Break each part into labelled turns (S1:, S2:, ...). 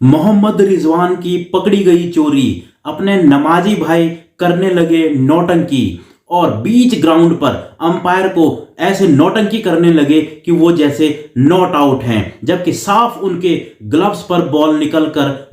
S1: मोहम्मद रिजवान की पकड़ी गई चोरी। अपने नमाजी भाई करने लगे नौटंकी और बीच ग्राउंड पर अंपायर को ऐसे नौटंकी करने लगे कि वो जैसे नॉट आउट हैं, जबकि साफ उनके ग्लव्स पर बॉल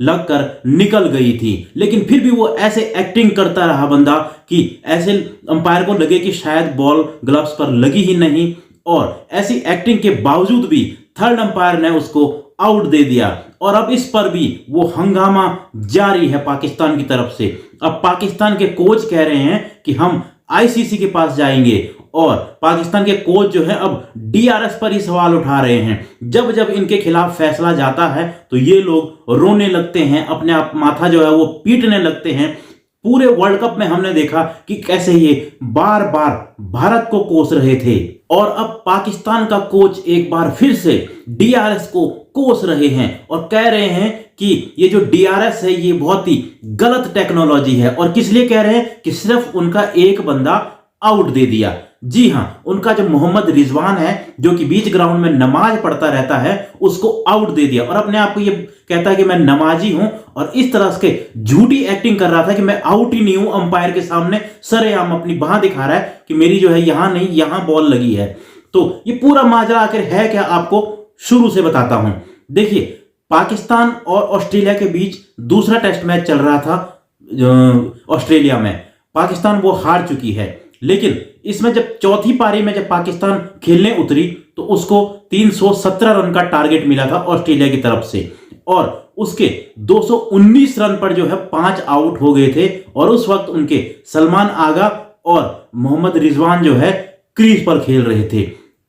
S1: लगकर निकल गई थी। लेकिन फिर भी वो ऐसे एक्टिंग करता रहा बंदा कि ऐसे अंपायर को लगे कि शायद बॉल ग्लव्स पर लगी ही नहीं, और ऐसी एक्टिंग के बावजूद भी थर्ड अंपायर ने उसको आउट दे दिया। और अब इस पर भी वो हंगामा जारी है पाकिस्तान की तरफ से। अब पाकिस्तान के कोच कह रहे हैं कि हम आईसीसी के पास जाएंगे, और पाकिस्तान के कोच जो है अब डीआरएस पर ही सवाल उठा रहे हैं। जब जब इनके खिलाफ फैसला जाता है तो ये लोग रोने लगते हैं, अपने आप माथा जो है वो पीटने लगते हैं। पूरे वर्ल्ड कप में हमने देखा कि कैसे ये बार बार भारत को कोस रहे थे, और अब पाकिस्तान का कोच एक बार फिर से डीआरएस को कोस रहे हैं और कह रहे हैं कि ये जो डीआरएस है ये बहुत ही गलत टेक्नोलॉजी है। और किस लिए कह रहे हैं कि सिर्फ उनका एक बंदा आउट दे दिया। जी हां, उनका जो मोहम्मद रिजवान है जो कि बीच ग्राउंड में नमाज पढ़ता रहता है, उसको आउट दे दिया। और अपने आप को ये कहता है कि मैं नमाजी हूं, और इस तरह से झूठी एक्टिंग कर रहा था कि मैं आउट ही नहीं हूं। अंपायर के सामने सरेआम अपनी बाह दिखा रहा है कि मेरी जो है यहां नहीं, यहां बॉल लगी है। तो ये पूरा माजरा आखिर है क्या, आपको शुरू से बताता हूं। देखिए, पाकिस्तान और ऑस्ट्रेलिया के बीच दूसरा टेस्ट मैच चल रहा था ऑस्ट्रेलिया में। पाकिस्तान वो हार चुकी है, लेकिन इसमें जब चौथी पारी में जब पाकिस्तान खेलने उतरी तो उसको 317 रन का टारगेट मिला था ऑस्ट्रेलिया की तरफ से, और उसके 219 रन पर जो है 5 आउट हो गए थे। और उस वक्त उनके सलमान आगा और मोहम्मद रिजवान जो है क्रीज पर खेल रहे थे।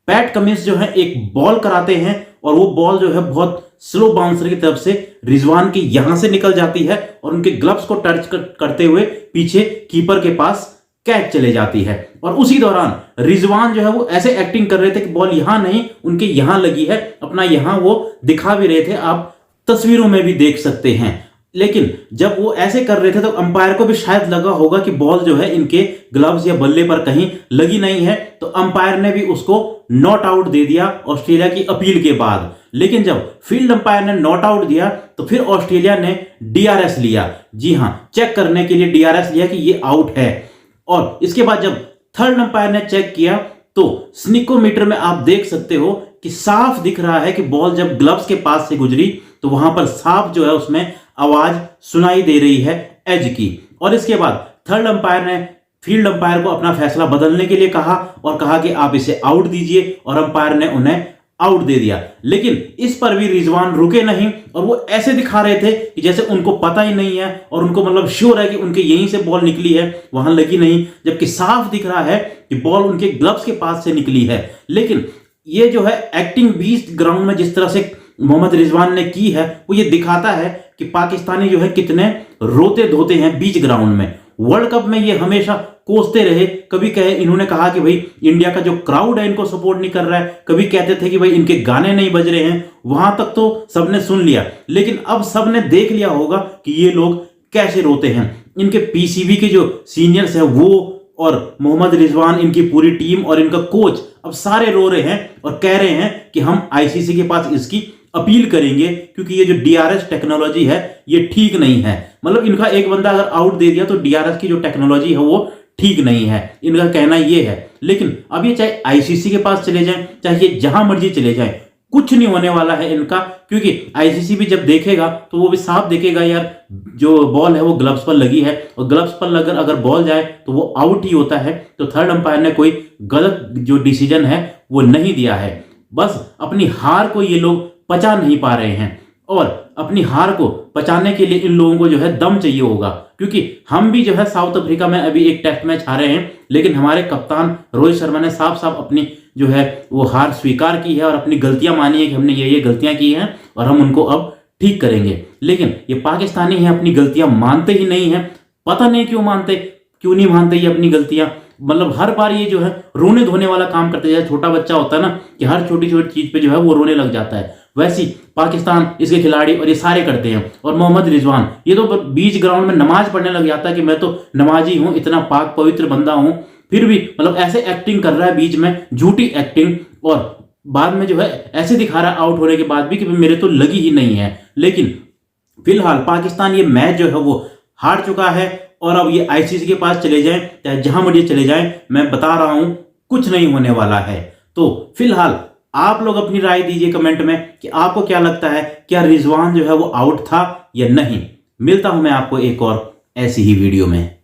S1: पैट कमिंस जो है एक बॉल कराते हैं, और वो बॉल जो है बहुत स्लो बाउंसर की तरफ से रिजवान के यहां से निकल जाती है और उनके ग्लव्स को टच करते हुए पीछे कीपर के पास कैच चले जाती है। और उसी दौरान रिजवान जो है वो ऐसे एक्टिंग कर रहे थे कि बॉल यहां नहीं, उनके यहां लगी है, अपना यहां वो दिखा भी रहे थे, आप तस्वीरों में भी देख सकते हैं। लेकिन जब वो ऐसे कर रहे थे तो अंपायर को भी शायद लगा होगा कि बॉल जो है इनके ग्लव्स या बल्ले पर कहीं लगी नहीं है, तो अंपायर ने भी उसको नॉट आउट दे दिया ऑस्ट्रेलिया की अपील के बाद। लेकिन जब फील्ड अंपायर ने नॉट आउट दिया तो फिर ऑस्ट्रेलिया ने डीआरएस लिया। जी हां, चेक करने के लिए डीआरएस लिया कि ये आउट है। और इसके बाद जब थर्ड अंपायर ने चेक किया तो स्निकोमीटर में आप देख सकते हो कि साफ दिख रहा है कि बॉल जब ग्लव्स के पास से गुजरी तो वहां पर साफ जो है उसमें आवाज सुनाई दे रही है एज की। और इसके बाद थर्ड अंपायर ने फील्ड अंपायर को अपना फैसला बदलने के लिए कहा और कहा कि आप इसे आउट दीजिए, और अंपायर ने उन्हें आउट दे दिया। लेकिन इस पर भी रिजवान रुके नहीं, और वो ऐसे दिखा रहे थे कि जैसे उनको पता ही नहीं है, और उनको मतलब श्योर है कि उनके यहीं से बॉल निकली है, वहां लगी नहीं, जबकि साफ दिख रहा है कि बॉल उनके ग्लव्स के पास से निकली है। लेकिन ये जो है एक्टिंग बीच ग्राउंड में जिस तरह से मोहम्मद रिजवान ने की है, वो ये दिखाता है कि पाकिस्तानी जो है कितने रोते धोते हैं बीच ग्राउंड में। वर्ल्ड कप में ये हमेशा कोसते रहे, कभी कहे इन्होंने कहा कि भाई इंडिया का जो क्राउड है इनको सपोर्ट नहीं कर रहा है, कभी कहते थे कि भाई इनके गाने नहीं बज रहे हैं। वहां तक तो सबने सुन लिया, लेकिन अब सबने देख लिया होगा कि ये लोग कैसे रोते हैं। इनके पीसीबी के जो सीनियर्स हैं वो और मोहम्मद रिजवान, इनकी पूरी टीम और इनका कोच अब सारे रो रहे हैं और कह रहे हैं कि हम आईसीसी के पास इसकी अपील करेंगे, क्योंकि ये जो डीआरएस टेक्नोलॉजी है ये ठीक नहीं है। मतलब इनका एक बंदा अगर आउट दे दिया तो डीआरएस की जो टेक्नोलॉजी है वो ठीक नहीं है, इनका कहना ये है। लेकिन अब ये चाहे आईसीसी के पास चले जाएं, चाहे ये जहां मर्जी चले जाएं, कुछ नहीं होने वाला है इनका, क्योंकि आईसीसी भी जब देखेगा तो वो भी साफ देखेगा यार जो बॉल है वो ग्लव्स पर लगी है, और ग्लव्स पर अगर बॉल जाए तो वो आउट ही होता है। तो थर्ड अंपायर ने कोई गलत जो डिसीजन है वो नहीं दिया है। बस अपनी हार को ये लोग पचा नहीं पा रहे हैं, और अपनी हार को पचाने के लिए इन लोगों को जो है दम चाहिए होगा। क्योंकि हम भी जो है साउथ अफ्रीका में अभी एक टेस्ट मैच हारे हैं, लेकिन हमारे कप्तान रोहित शर्मा ने साफ साफ अपनी जो है वो हार स्वीकार की है और अपनी गलतियां मानी है कि हमने ये गलतियां की हैं और हम उनको अब ठीक करेंगे। लेकिन ये पाकिस्तानी है अपनी गलतियां मानते ही नहीं है, पता नहीं क्यों नहीं मानते ये अपनी गलतियां। मतलब हर बार ये जो है रोने धोने वाला काम करते हैं। छोटा बच्चा होता है ना कि हर छोटी छोटी चीज पे जो है वो रोने लग जाता है, वैसी पाकिस्तान, इसके खिलाड़ी और ये सारे करते हैं। और मोहम्मद रिजवान ये तो बीच ग्राउंड में नमाज पढ़ने लग जाता है कि मैं तो नमाजी हूं, इतना पाक पवित्र बंदा हूं, फिर भी मतलब ऐसे एक्टिंग कर रहा है बीच में, झूठी एक्टिंग, और बाद में जो है ऐसे दिखा रहा है आउट होने के बाद भी कि मेरे तो लगी ही नहीं है। लेकिन फिलहाल पाकिस्तान ये मैच जो है वो हार चुका है और अब ये आईसीसी के पास चले जाएं चाहे जहां मर्जी चले जाएं, मैं बता रहा हूं कुछ नहीं होने वाला है। तो फिलहाल आप लोग अपनी राय दीजिए कमेंट में कि आपको क्या लगता है, क्या रिजवान जो है वो आउट था या नहीं। मिलता हूं मैं आपको एक और ऐसी ही वीडियो में।